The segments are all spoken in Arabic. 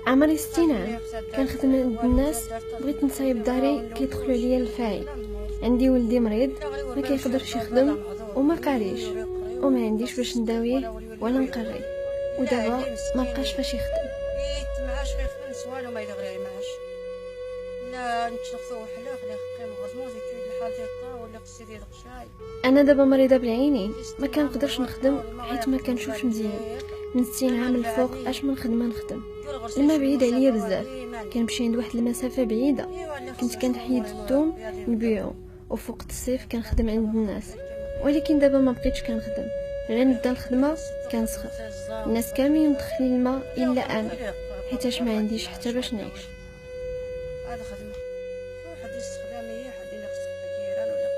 عمري 60 عام، كنخدم عند الناس. بغيت نصايب داري كيدخلوا عليا الفاي. عندي ولدي مريض ما كيقدرش يخدم وما قاريش، وما عنديش باش نداويه ولا نقري، ودابا ما بقاش فاش يخدم. معاش خيخدم سوالو ما يدغري معاش. لا نتشخصو وحلا خلي خدام غزموز يتويد الحال تيطا ولا قصي ديال القشاي. انا دابا مريضه بعيني، ما كنقدرش نخدم حيت ما كنشوفش مزيان. من 60 عام الفوق اش من خدمه نخدم. الماء بعيد عليا بزاف، كنمشي عند واحد المسافه بعيده. كنت كنحيد الثوم نبيعو، وفوق الصيف كنخدم عند الناس، ولكن دابا ما بقيتش كنخدم. غير نبدا الخدمه كنسخف. الناس كاملين مدخلين الماء الا انا، حيتاش ما عنديش حتى باش نعيش. هذا خدمه واحد استخداميه حد ينقص كيران ولا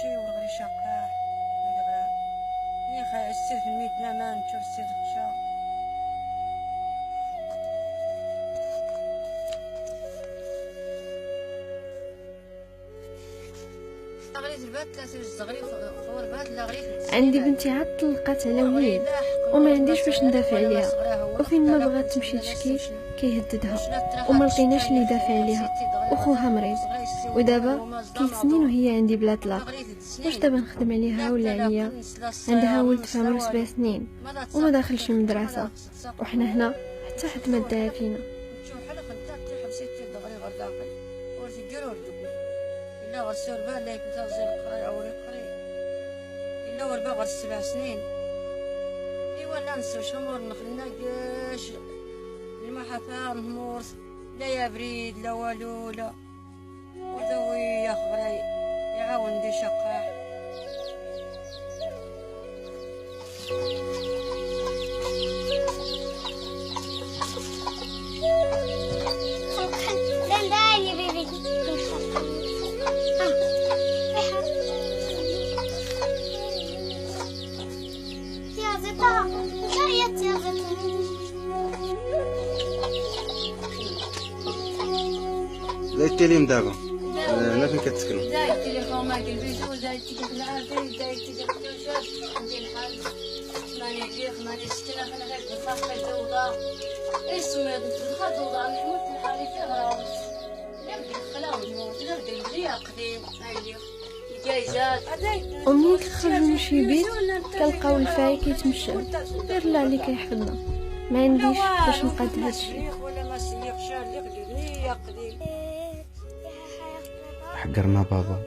شي وغري شقاح يا خا السير في الميت ما نشوف السير القشا. عندي بنتي عاد طلقات على وليد وما عنديش باش ندافع عليها، وفين ما بغات تمشي تشكي كيهددها، وما لقيناش اللي يدافع عليها. وخوها مريض، ودابا 3 سنين وهي عندي بلا طلاق. واش دابا نخدم عليها ولا عليا؟ عندها ولد في عمره 7 سنين وما داخلش المدرسه، وحنا هنا حتى حد ما داها فينا. إلا غرسول بالله كنت غزير القراية أو القري إلا وربا غير 7 سنين. إيوا لا نسوش همور نخلنا قاش المحافا نهمور لا يا بريد لا والو لا وذوي يا خبراي يعاون دي شقاح. زايد التليم دابا هنا فين كتسكنوا؟ زايد التليفون ما كنبيزو زايد تيجي العافية زايد تيجي الكوشات عندي الحال 8 60 أنا غير بخاف الدوضة اسمي بخاف الدوضة نحمد الحالي في غراوس لا بدي نخلاو نموت لا بدي نبلي قديم هايلي الجايزات. ومنين كنخرجو نمشي البيت كنلقاو الفاي كيتمشاو غير الله اللي كيحفظنا. ما عنديش باش نقاد هادشي. حقرنا بابا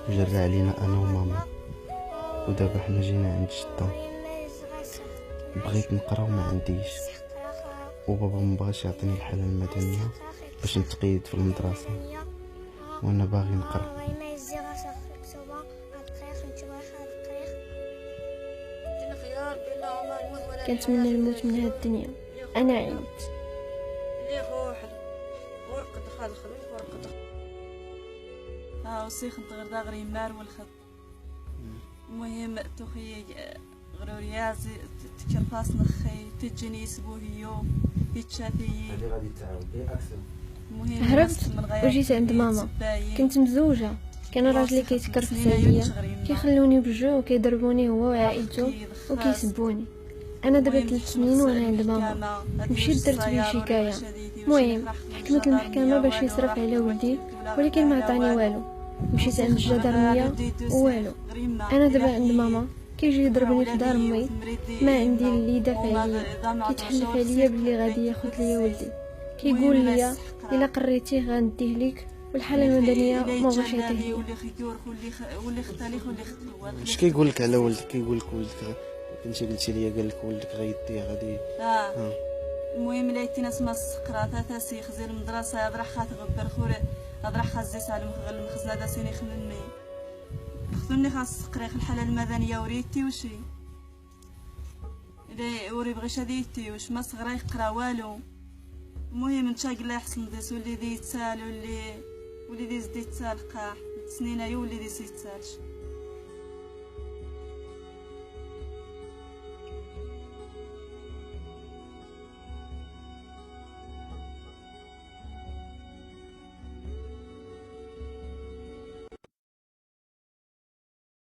وجرى علينا انا وماما، ودابا حنا جينا عند جدة. بغيت نقرا وما عنديش، وبابا مبغاش يعطيني الحالة المدنية باش نتقيد في المدرسة، وانا باغي نقرا. كنتمنى نموت من هاد الدنيا. انا عييت. وسيخ غير داغري مار والخط. المهم تخي غروريازي تكرفاس نخي تجني سبوهيو يتشافي. هذه غادي تعاود اكثر. هربت وجيت عند ماما. كنت مزوجه، كان راجلي كيتكرفس عليا، كيخلوني بجوع وكيضربوني هو وعائلته وكيسبوني. انا دابا 3 سنين وانا عند ماما. مشيت درت بيه شكايه. المهم حكمت المحكمه باش يصرف على ولدي، ولكن ما عطاني والو. مشيت عند الجدرميه والو. انا دابا عند ماما، كيجي يضربني في دار امي، ما عندي اللي يدافع عليا. كيتحلف عليا بلي غادي ياخذ ليا ولدي، كيقول لي الا قريتيه غنديه ليك، والحاله المدنيه ما بغاش يعطيه لي. اش كيقول لك على ولدك؟ كيقول لك ولدك كنتي قلتي لي قال لك ولدك غيديه غادي. المهم لقيت ناس ما السقرا ثلاثه سيخ زي المدرسه هضر خات غبر خور هضر خزيت على المخزنه دا سيني خمني خذوني خاص السقرا الحاله المدنيه وريتي وشي الا وري بغيش هديتي واش ما صغرا يقرا والو. المهم نتاقل لا يحسن ديس ولي دي يتسال ولي دي زدي يتسال قاح سنين ايو ولي دي سيتسالش.